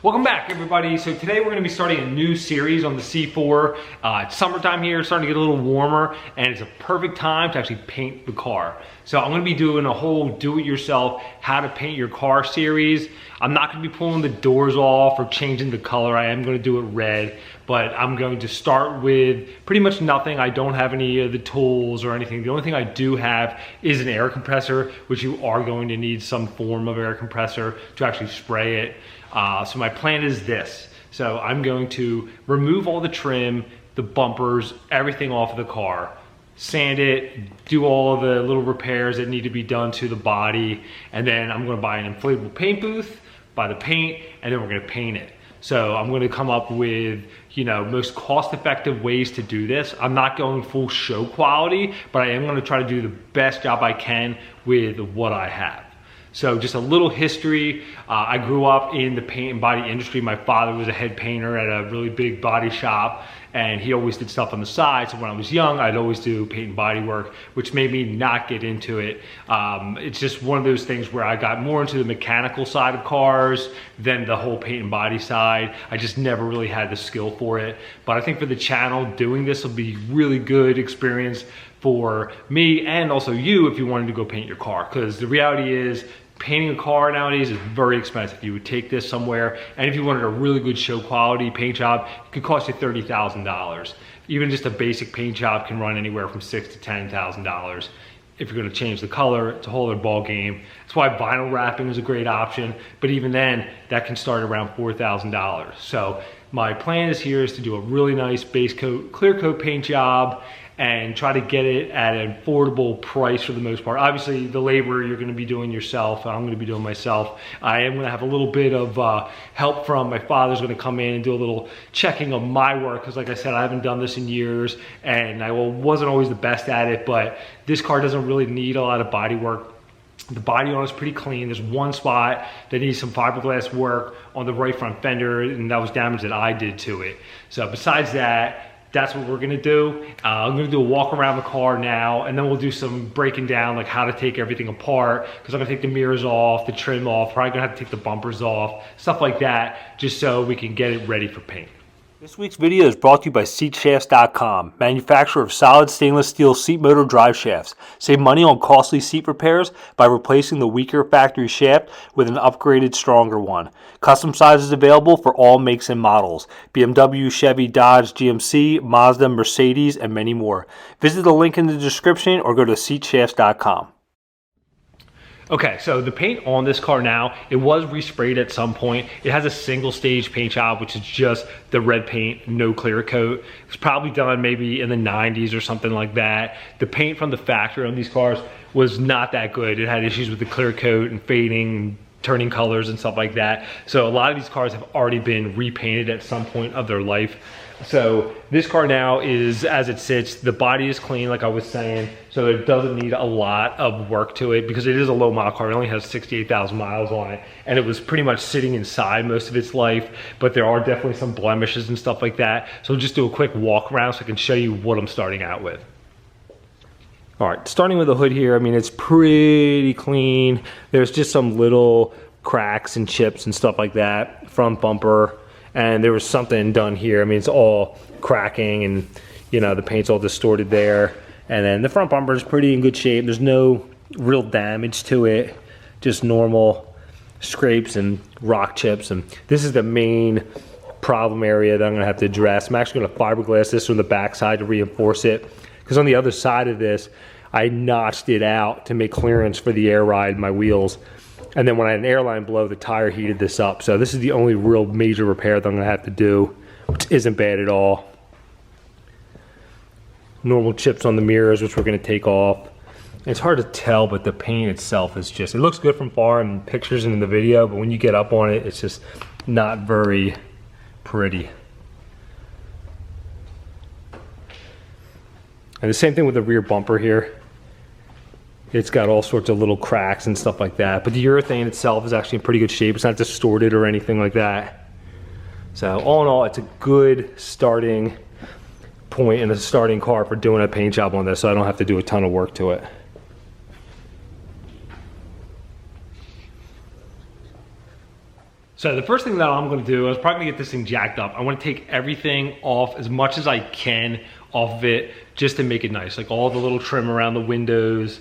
Welcome back, everybody. So today we're going to be starting a new series on the C4. It's summertime here, it's starting to get a little warmer, and it's a perfect time to actually paint the car. So I'm going to be doing a whole do-it-yourself, how to paint your car series. I'm not going to be pulling the doors off or changing the color. I am going to do it red, but I'm going to start with pretty much nothing. I don't have any of the tools or anything. The only thing I do have is an air compressor, which you are going to need some form of air compressor to actually spray it. So my plan is this. So I'm going to remove all the trim, the bumpers, everything off of the car, sand it, do all of the little repairs that need to be done to the body, and then I'm going to buy an inflatable paint booth, buy the paint, and then we're going to paint it. So I'm going to come up with, most cost-effective ways to do this. I'm not going full show quality, but I am going to try to do the best job I can with what I have. So just a little history. I grew up in the paint and body industry. My father was a head painter at a really big body shop, and he always did stuff on the side. So when I was young, I'd always do paint and body work, which made me not get into it. It's just one of those things where I got more into the mechanical side of cars than the whole paint and body side. I just never really had the skill for it. But I think for the channel, doing this will be really good experience for me and also you if you wanted to go paint your car, because the reality is painting a car nowadays is very expensive. You would take this somewhere, and if you wanted a really good show quality paint job, it could cost you $30,000. Even just a basic paint job can run anywhere from $6,000 to $10,000. If you're gonna change the color, it's a whole other ball game. That's why vinyl wrapping is a great option, but even then, that can start around $4,000. So my plan is to do a really nice base coat, clear coat paint job, and try to get it at an affordable price for the most part. Obviously, the labor you're gonna be doing yourself, I'm gonna be doing myself. I am gonna have a little bit of help from my father's gonna come in and do a little checking of my work, because like I said, I haven't done this in years, and I wasn't always the best at it, but this car doesn't really need a lot of body work. The body on it is pretty clean. There's one spot that needs some fiberglass work on the right front fender, and that was damage that I did to it. So besides that, that's what we're gonna do. I'm gonna do a walk around the car now, and then we'll do some breaking down, like how to take everything apart, because I'm gonna take the mirrors off, the trim off, probably gonna have to take the bumpers off, stuff like that, just so we can get it ready for paint. This week's video is brought to you by SeatShafts.com, manufacturer of solid stainless steel seat motor drive shafts. Save money on costly seat repairs by replacing the weaker factory shaft with an upgraded, stronger one. Custom sizes available for all makes and models: BMW, Chevy, Dodge, GMC, Mazda, Mercedes, and many more. Visit the link in the description or go to SeatShafts.com. Okay, so the paint on this car now, it was resprayed at some point. It has a single stage paint job, which is just the red paint, no clear coat. It was probably done maybe in the 90s or something like that. The paint from the factory on these cars was not that good. It had issues with the clear coat and fading, and turning colors and stuff like that. So a lot of these cars have already been repainted at some point of their life. So this car now is, as it sits, the body is clean, like I was saying, so it doesn't need a lot of work to it, because it is a low mile car. It only has 68,000 miles on it, and it was pretty much sitting inside most of its life, but there are definitely some blemishes and stuff like that. So I'll just do a quick walk around so I can show you what I'm starting out with. All right, starting with the hood here, I mean, it's pretty clean. There's just some little cracks and chips and stuff like that. Front bumper, and there was something done here. I mean, it's all cracking, and the paint's all distorted there. And then the front bumper is pretty in good shape. There's no real damage to it, just normal scrapes and rock chips. And this is the main problem area that I'm gonna have to address. I'm actually gonna fiberglass this from the backside to reinforce it, because on the other side of this, I notched it out to make clearance for the air ride in my wheels. And then when I had an airline blow, the tire heated this up. So this is the only real major repair that I'm gonna have to do, which isn't bad at all. Normal chips on the mirrors, which we're gonna take off. It's hard to tell, but the paint itself is just, it looks good from far in pictures and in the video, but when you get up on it, it's just not very pretty. And the same thing with the rear bumper here. It's got all sorts of little cracks and stuff like that, but the urethane itself is actually in pretty good shape. It's not distorted or anything like that. So all in all, it's a good starting point in a starting car for doing a paint job on this, so I don't have to do a ton of work to it. So the first thing that I'm gonna do is probably gonna get this thing jacked up. I wanna take everything off as much as I can off of it just to make it nice. Like all the little trim around the windows.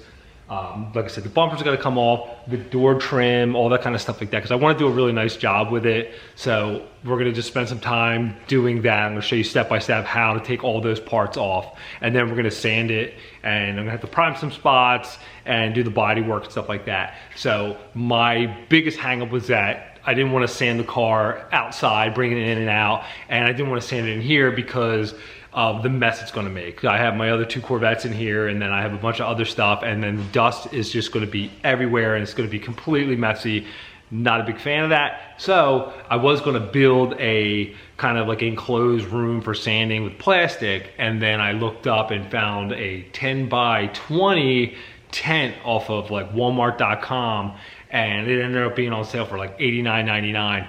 Like I said, the bumpers are gonna come off, the door trim, all that kind of stuff like that, because I wanna do a really nice job with it. So we're gonna just spend some time doing that. I'm gonna show you step by step how to take all those parts off. And then we're gonna sand it, and I'm gonna have to prime some spots and do the body work and stuff like that. So my biggest hang up was that I didn't want to sand the car outside, bringing it in and out, and I didn't want to sand it in here because of the mess it's going to make. I have my other 2 Corvettes in here, and then I have a bunch of other stuff, and then the dust is just going to be everywhere, and it's going to be completely messy. Not a big fan of that. So I was going to build a kind of like enclosed room for sanding with plastic, and then I looked up and found a 10 by 20 tent off of like Walmart.com, and it ended up being on sale for like $89.99.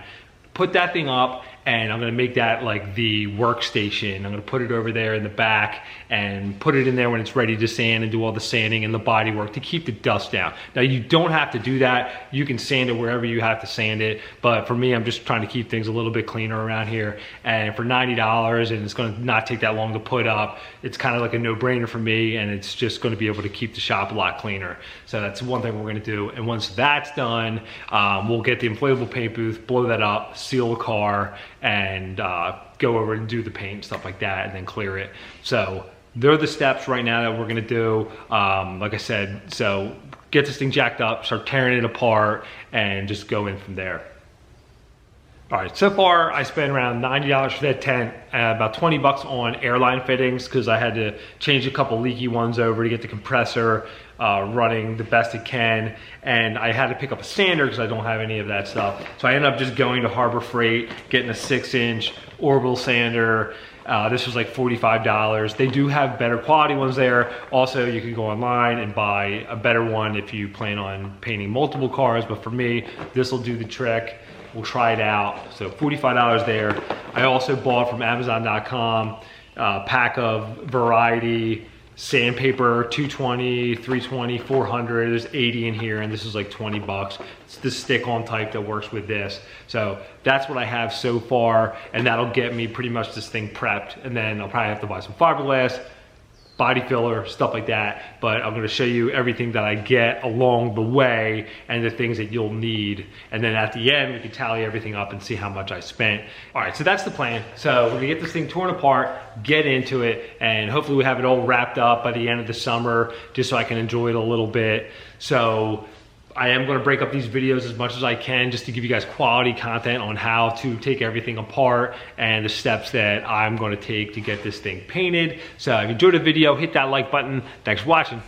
Put that thing up, and I'm gonna make that like the workstation. I'm gonna put it over there in the back and put it in there when it's ready to sand and do all the sanding and the body work to keep the dust down. Now you don't have to do that. You can sand it wherever you have to sand it. But for me, I'm just trying to keep things a little bit cleaner around here. And for $90, and it's gonna not take that long to put up, it's kind of like a no-brainer for me, and it's just gonna be able to keep the shop a lot cleaner. So that's one thing we're gonna do. And once that's done, we'll get the inflatable paint booth, blow that up, seal the car, and go over and do the paint and stuff like that, and then clear it. So they're the steps right now that we're gonna do. Like I said, so get this thing jacked up, start tearing it apart, and just go in from there. All right, so far I spent around $90 for that tent, about 20 bucks on airline fittings, because I had to change a couple leaky ones over to get the compressor running the best it can, and I had to pick up a sander because I don't have any of that stuff. So I ended up just going to Harbor Freight, getting a 6-inch orbital sander. This was like $45. They do have better quality ones there. Also, you can go online and buy a better one if you plan on painting multiple cars, but for me, this will do the trick. We'll try it out. So $45 there. I also bought from Amazon.com a pack of variety sandpaper, 220, 320, 400. There's 80 in here, and this is like 20 bucks. It's the stick-on type that works with this. So that's what I have so far, and that'll get me pretty much this thing prepped. And then I'll probably have to buy some fiberglass, body filler, stuff like that. But I'm gonna show you everything that I get along the way and the things that you'll need. And then at the end, we can tally everything up and see how much I spent. All right, so that's the plan. So we're gonna get this thing torn apart, get into it, and hopefully we have it all wrapped up by the end of the summer, just so I can enjoy it a little bit. So I am gonna break up these videos as much as I can just to give you guys quality content on how to take everything apart and the steps that I'm gonna take to get this thing painted. So if you enjoyed the video, hit that like button. Thanks for watching.